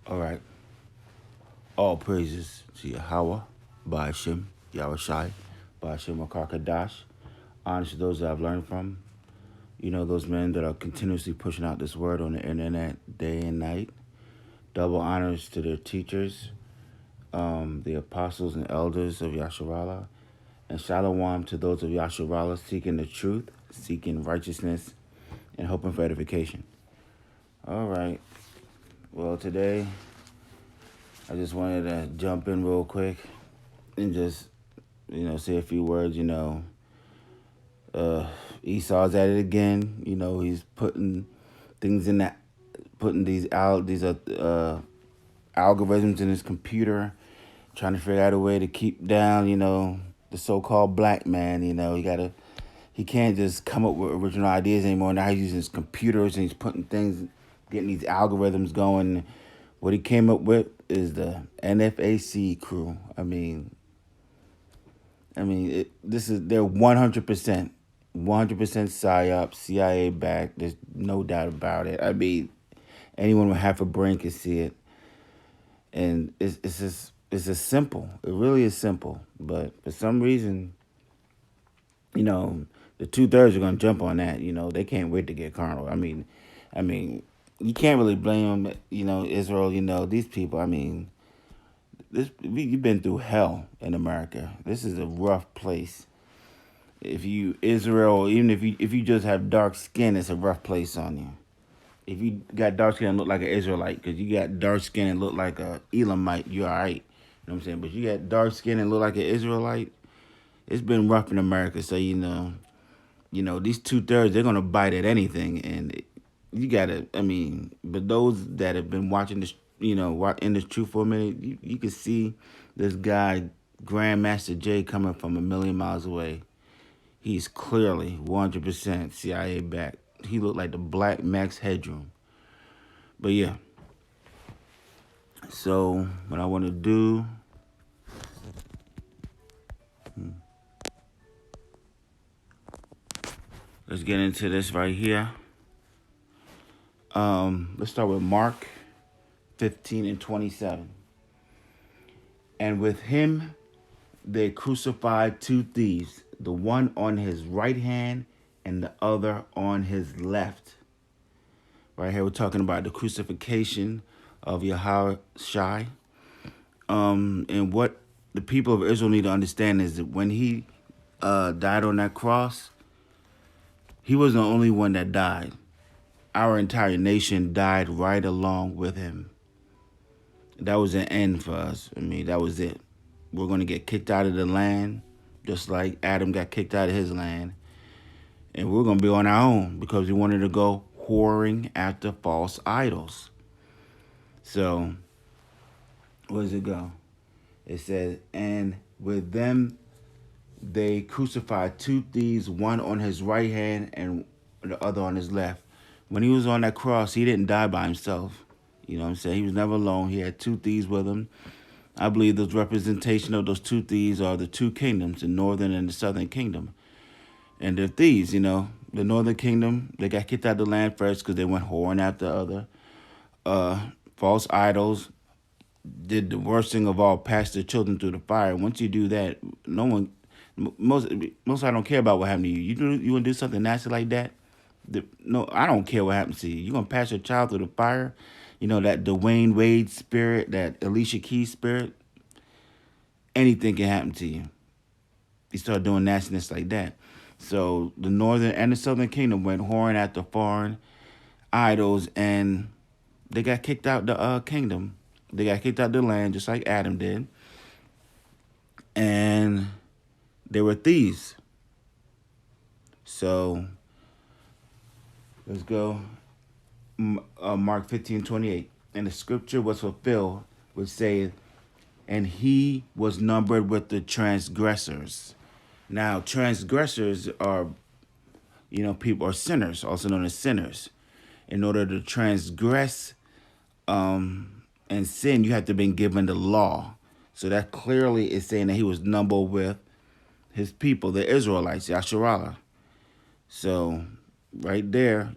All right. All praises to Yahweh, Ba'ashem, Yahushai, Ba'ashem Akarkadash. Honor to those that I've learned from. You know, those men that are continuously pushing out this word on the internet day and night. Double honors to their teachers, the apostles and elders of Yasharallah. And shalom to those of Yasharallah seeking the truth, seeking righteousness, and hoping for edification. All right. Well, today I just wanted to jump in real quick and just, say a few words. Esau's at it again. He's putting things in that, putting these algorithms in his computer, trying to figure out a way to keep down, the so-called black man. He can't just come up with original ideas anymore. Now he's using his computers and he's putting things, getting these algorithms going. What he came up with is the NFAC crew. They're 100%, 100% psyop, CIA backed. There's no doubt about it. Anyone with half a brain can see it, and it's just simple. It really is simple. But for some reason, the 2/3 are gonna jump on that. They can't wait to get carnal. You can't really blame them. Israel. These people. You've been through hell in America. This is a rough place. If you Israel, even if you just have dark skin, it's a rough place on you. If you got dark skin and look like an Israelite, because you got dark skin and look like a Elamite, you're all right. You know what I'm saying? But you got dark skin and look like an Israelite, it's been rough in America. So these 2/3, they're gonna bite at anything, and you gotta. But those that have been watching this, in this truth for a minute, you can see this guy Grandmaster Jay coming from a million miles away. He's clearly 100% CIA backed. He looked like the Black Max Headroom. But yeah. So what I want to do. Let's get into this right here. Let's start with Mark 15 and 27. And with him they crucified two thieves, the one on his right hand and the other on his left. Right here we're talking about the crucifixion of Yahushua. And what the people of Israel need to understand is that when he died on that cross, he wasn't the only one that died. Our entire nation died right along with him. That was an end for us. That was it. We're going to get kicked out of the land, just like Adam got kicked out of his land. And we're going to be on our own because we wanted to go whoring after false idols. So, where does it go? It says, and with them they crucified two thieves, one on his right hand and the other on his left. When he was on that cross, he didn't die by himself. You know what I'm saying? He was never alone. He had two thieves with him. I believe those representation of those two thieves are the two kingdoms, the northern and the southern kingdom. And they're thieves, The northern kingdom, they got kicked out of the land first because they went whoring after other false idols, did the worst thing of all, passed their children through the fire. Once you do that, no one, most I don't care about what happened to you. You want to do something nasty like that? No, I don't care what happens to you. You're going to pass your child through the fire? That Dwayne Wade spirit, that Alicia Keys spirit, anything can happen to you. You start doing nastiness like that. So the northern and the southern kingdom went whoring after foreign idols, and they got kicked out the kingdom. They got kicked out the land just like Adam did. And they were thieves. So let's go. Mark 15:28. And the scripture was fulfilled, which saith, and he was numbered with the transgressors. Now, transgressors are, people are sinners, also known as sinners. In order to transgress and sin, you have to be given the law. So that clearly is saying that he was numbered with his people, the Israelites, Yasharallah. So right there,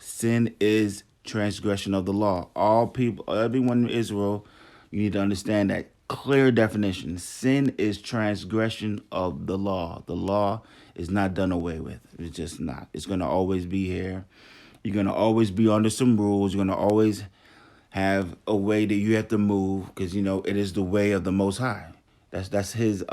sin is transgression of the law. All people, everyone in Israel, you need to understand that clear definition. Sin is transgression of the law. The law is not done away with. It's just not. It's going to always be here. You're going to always be under some rules. You're going to always have a way that you have to move because you know it is the way of the Most High. That's his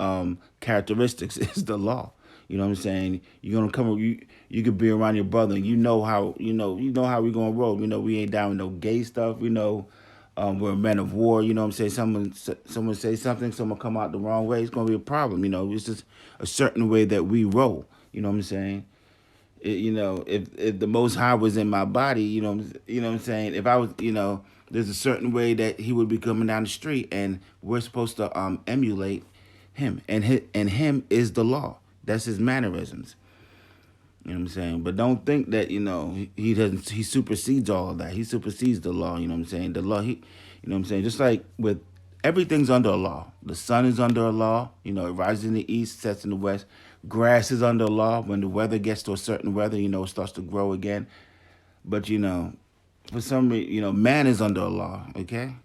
characteristics is the law. You know what I'm saying? You're gonna come. You could be around your brother. And you know how how we gonna roll. You know we ain't down with no gay stuff. You know we're men of war. You know what I'm saying? Someone say something. Someone come out the wrong way. It's gonna be a problem. You know it's just a certain way that we roll. You know what I'm saying? If the Most High was in my body, you know what I'm saying. If I was, there's a certain way that he would be coming down the street, and we're supposed to emulate him, and him is the law. That's his mannerisms. You know what I'm saying. But don't think that he doesn't. He supersedes all of that. He supersedes the law. You know what I'm saying. The law. You know what I'm saying. Just like with everything's under a law. The sun is under a law. It rises in the east, sets in the west. Grass is under a law. When the weather gets to a certain weather, it starts to grow again. But for some reason, man is under a law. Okay,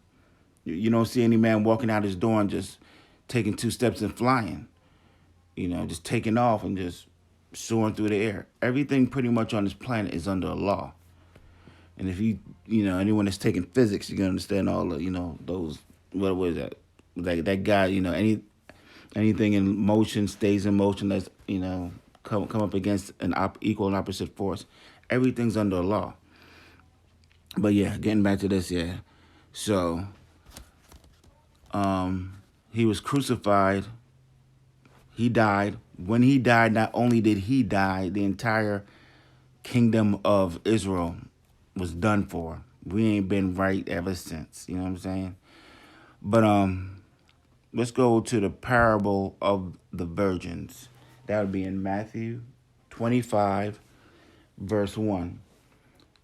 you don't see any man walking out his door and just taking 2 steps and flying. Just taking off and just soaring through the air. Everything pretty much on this planet is under a law. And if anyone that's taking physics, you can understand all the, those, what was that? That guy, anything in motion stays in motion. That's, come up against an equal and opposite force. Everything's under a law. But yeah, getting back to this, yeah. So, he was crucified. He died. When he died, not only did he die, the entire kingdom of Israel was done for. We ain't been right ever since. You know what I'm saying? But let's go to the parable of the virgins. That would be in Matthew 25, verse 1.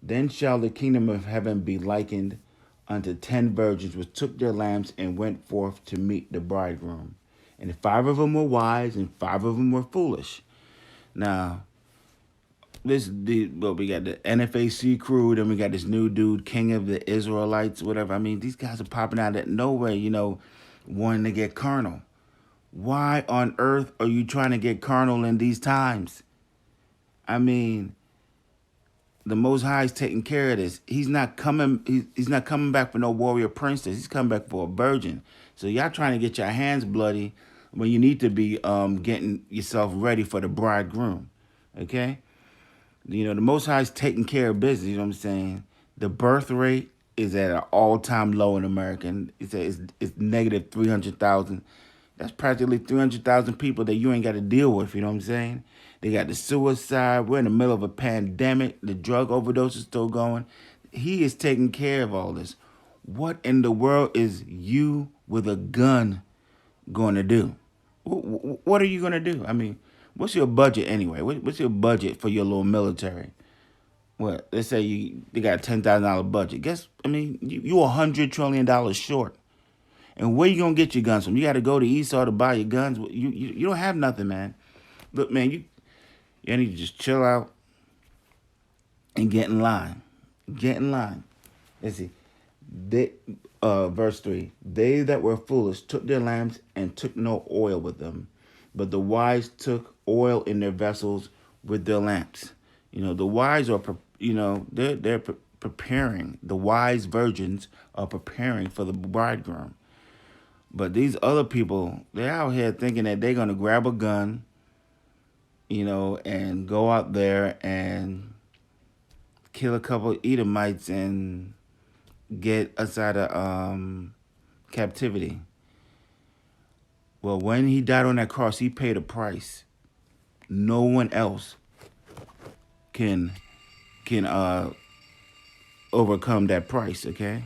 Then shall the kingdom of heaven be likened unto 10 virgins which took their lamps and went forth to meet the bridegroom. And 5 of them were wise and 5 of them were foolish. Now, we got the NFAC crew, then we got this new dude, King of the Israelites, whatever. I mean, these guys are popping out of nowhere, wanting to get carnal. Why on earth are you trying to get carnal in these times? I mean, the Most High is taking care of this. He's not coming. He's not coming back for no warrior princess. He's coming back for a virgin. So y'all trying to get your hands bloody when you need to be getting yourself ready for the bridegroom. Okay. The Most High is taking care of business. You know what I'm saying? The birth rate is at an all-time low in America. It's negative 300,000. That's practically 300,000 people that you ain't got to deal with. You know what I'm saying? They got the suicide. We're in the middle of a pandemic. The drug overdose is still going. He is taking care of all this. What in the world is you with a gun going to do? What are you going to do? I mean, what's your budget anyway? What's your budget for your little military? What? Let's say they got a $10,000 budget. You $100 trillion short. And where you going to get your guns from? You got to go to Esau to buy your guns. You don't have nothing, man. Look, man, you need to just chill out and get in line. Get in line. Let's see. Verse 3. They that were foolish took their lamps and took no oil with them. But the wise took oil in their vessels with their lamps. The wise are, they're preparing. The wise virgins are preparing for the bridegroom. But these other people, they're out here thinking that they're going to grab a gun, and go out there and kill a couple of Edomites and get us out of captivity. Well, when he died on that cross, he paid a price. No one else can overcome that price, okay?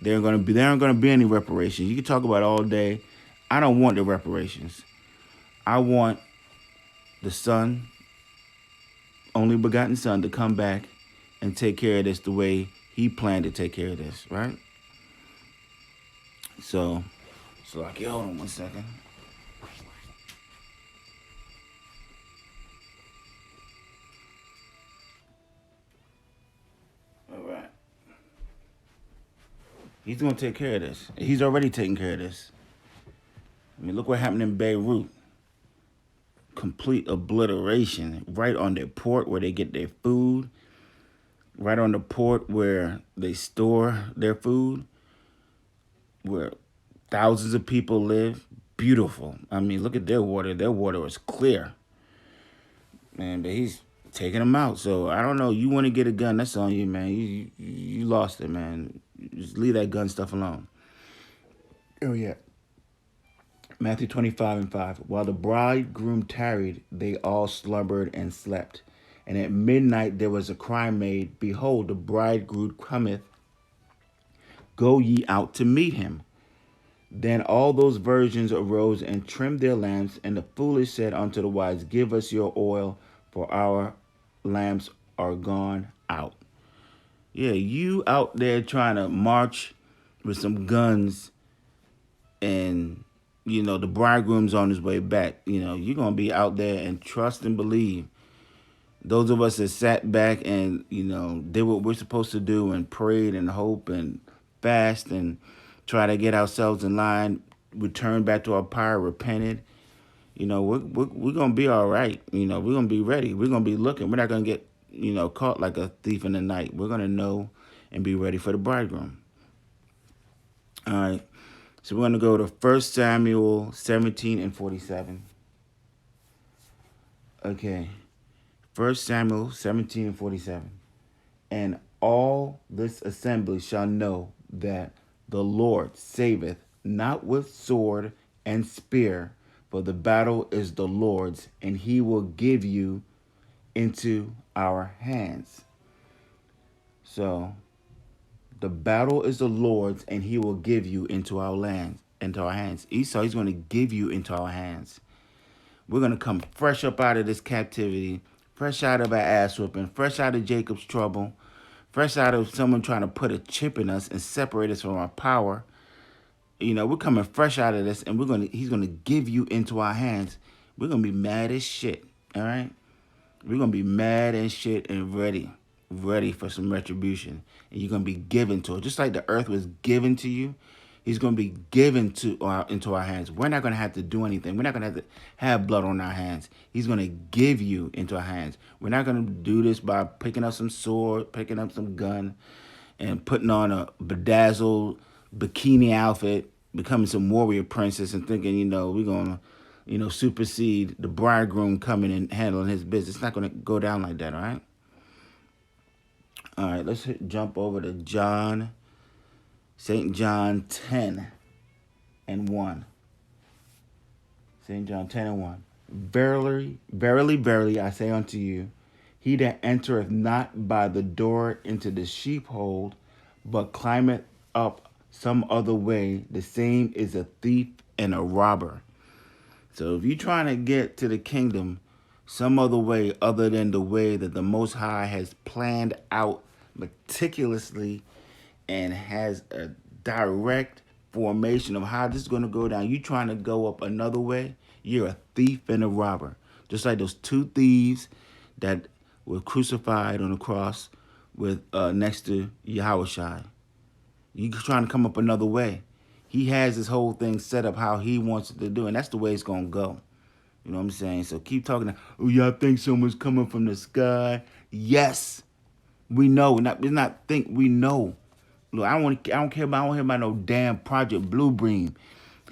There aren't gonna be any reparations. You can talk about it all day. I don't want the reparations. I want the Son, only begotten Son, to come back and take care of this the way he planned to take care of this, right? So like, hold on one second. All right. He's going to take care of this. He's already taking care of this. I mean, look what happened in Beirut. Complete obliteration right on their port where they get their food, right on the port where they store their food, where thousands of people live. Beautiful. I mean, look at their water. Their water is clear. Man, but he's taking them out. So I don't know. You want to get a gun, that's on you, man. You lost it, man. Just leave that gun stuff alone. Oh, yeah. Matthew 25:5. While the bridegroom tarried, they all slumbered and slept. And at midnight there was a cry made, Behold, the bridegroom cometh. Go ye out to meet him. Then all those virgins arose and trimmed their lamps. And the foolish said unto the wise, Give us your oil, for our lamps are gone out. Yeah, you out there trying to march with some guns and the bridegroom's on his way back. You're going to be out there and trust and believe. Those of us that sat back and, did what we're supposed to do and prayed and hope and fast and try to get ourselves in line, return back to our power, repented, we're going to be all right. We're going to be ready. We're going to be looking. We're not going to get, caught like a thief in the night. We're going to know and be ready for the bridegroom. All right. So we're going to go to 1 Samuel 17:47. Okay. 1 Samuel 17:47. And all this assembly shall know that the Lord saveth not with sword and spear, for the battle is the Lord's, and he will give you into our hands. So the battle is the Lord's, and he will give you into our hands. Esau, he's going to give you into our hands. We're going to come fresh up out of this captivity, fresh out of our ass whooping, fresh out of Jacob's trouble, fresh out of someone trying to put a chip in us and separate us from our power. We're coming fresh out of this, and he's going to give you into our hands. We're going to be mad as shit, all right? We're going to be mad as shit and ready for some retribution. And you're going to be given to it. Just like the earth was given to you, he's going to be given into our hands. We're not going to have to do anything. We're not going to have to have blood on our hands. He's going to give you into our hands. We're not going to do this by picking up some sword, picking up some gun, and putting on a bedazzled bikini outfit, becoming some warrior princess and thinking, we're going to, supersede the bridegroom coming and handling his business. It's not going to go down like that, all right? All right, let's jump over to St. John 10:1. St. John 10:1. Verily, verily, verily, I say unto you, he that entereth not by the door into the sheepfold, but climbeth up some other way, the same is a thief and a robber. So if you're trying to get to the kingdom some other way other than the way that the Most High has planned out meticulously and has a direct formation of how this is going to go down, you trying to go up another way, you're a thief and a robber. Just like those two thieves that were crucified on the cross with next to Yahushua. You trying to come up another way. He has this whole thing set up how he wants it to do, and that's the way it's going to go. You know what I'm saying? So keep talking. Oh, y'all think someone's coming from the sky? Yes. We know. We know. Look, I don't care about no damn Project Bluebeam.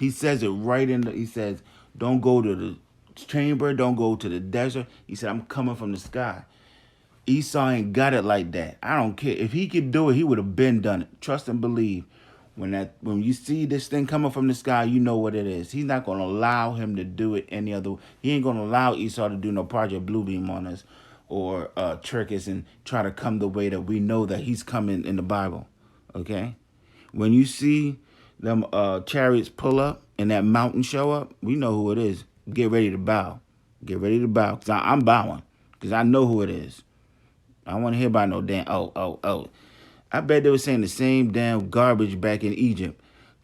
He says it right he says, don't go to the chamber, don't go to the desert. He said, I'm coming from the sky. Esau ain't got it like that. I don't care. If he could do it, he would have been done it. Trust and believe. When you see this thing coming from the sky, you know what it is. He's not going to allow him to do it any other way. He ain't going to allow Esau to do no Project Bluebeam on us or trick us and try to come the way that we know that he's coming in the Bible. Okay? When you see them chariots pull up and that mountain show up, we know who it is. Get ready to bow. Get ready to bow. Because I'm bowing. Because I know who it is. I don't want to hear about no damn, oh. I bet they were saying the same damn garbage back in Egypt.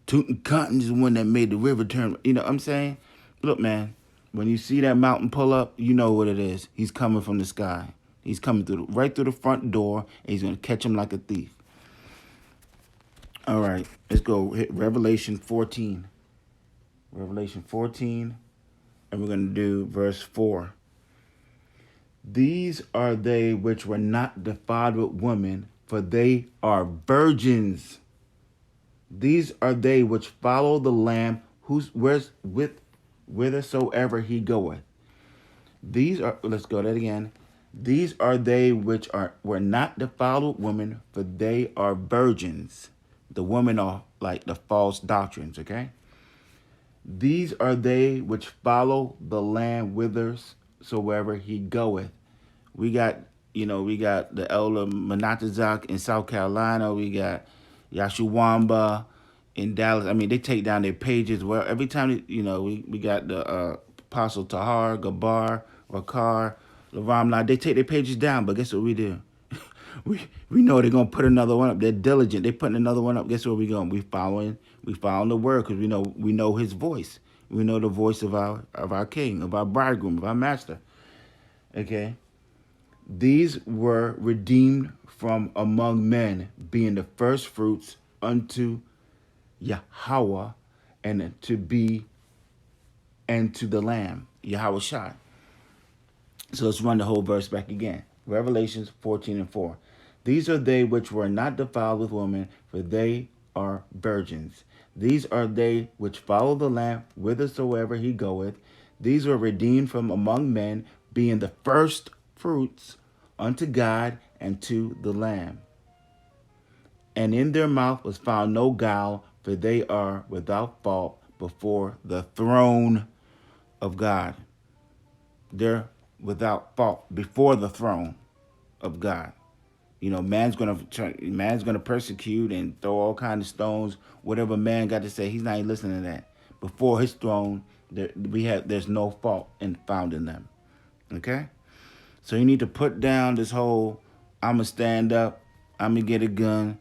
Tutankhamun is the one that made the river turn. You know what I'm saying? Look, man, when you see that mountain pull up, you know what it is. He's coming from the sky. He's coming right through the front door, and he's going to catch him like a thief. All right, let's go. Hit Revelation 14. Revelation 14, and we're going to do verse 4. These are they which were not defiled with women, for they are virgins. These are they which follow the Lamb, whithersoever he goeth. These are, let's go that again. These are they which were not defiled with women, for they are virgins. The women are like the false doctrines, okay? These are they which follow the Lamb whithersoever he goeth. We got, we got the elder Monatizak in South Carolina. We got Yashuwamba in Dallas. I mean, they take down their pages. Well, every time, we got the Apostle Tahar, Gabar, Rakar, Laramla. They take their pages down, but guess what we do? we know they're gonna put another one up. They're diligent. They putting another one up. Guess where we going? We following the word, because we know his voice. We know the voice of our king, of our bridegroom, of our master. Okay. These were redeemed from among men, being the first fruits unto Yahweh, and to the Lamb, Yahweh Shai. So let's run the whole verse back again. Revelations 14:4. These are they which were not defiled with women, for they are virgins. These are they which follow the Lamb whithersoever he goeth. These were redeemed from among men, being the first fruits unto God and to the Lamb. And in their mouth was found no guile, for they are without fault before the throne of God. They're without fault before the throne of God. Man's gonna persecute and throw all kinds of stones. Whatever man got to say, he's not even listening to that. Before his throne, there's no fault found in them. Okay, so you need to put down this whole "I'ma stand up, I'ma get a gun,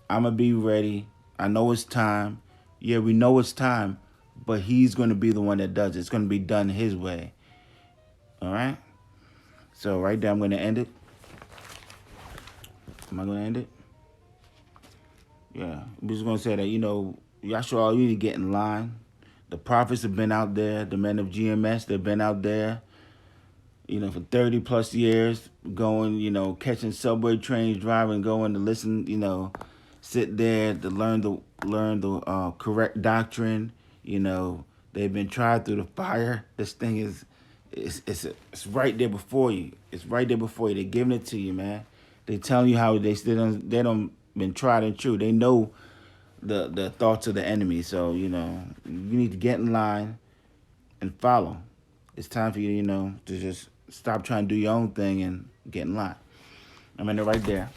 I'ma be ready. I know it's time." Yeah, we know it's time, but he's gonna be the one that does it. It's gonna be done his way. All right. So right there, I'm gonna end it. Am I going to end it? Yeah. I'm just going to say that, Yahshua, you need to get in line. The prophets have been out there. The men of GMS, they've been out there, for 30 plus years, going, catching subway trains, driving, going to listen, sit there to learn the correct doctrine. They've been tried through the fire. This thing is, it's right there before you. It's right there before you. They're giving it to you, man. They telling you how they don't been tried and true. They know the thoughts of the enemy. So, you need to get in line and follow. It's time for you, to just stop trying to do your own thing and get in line. I'm in it right there.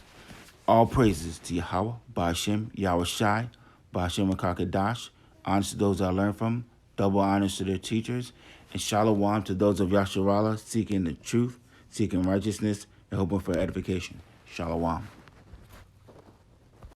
All praises to Yahweh, Ba'ashem, Yahweh Shai, Ba'ashem Akakadash. Honors to those I learned from. Double honors to their teachers. And shalom to those of Yasharallah seeking the truth, seeking righteousness, and hoping for edification. Shalom.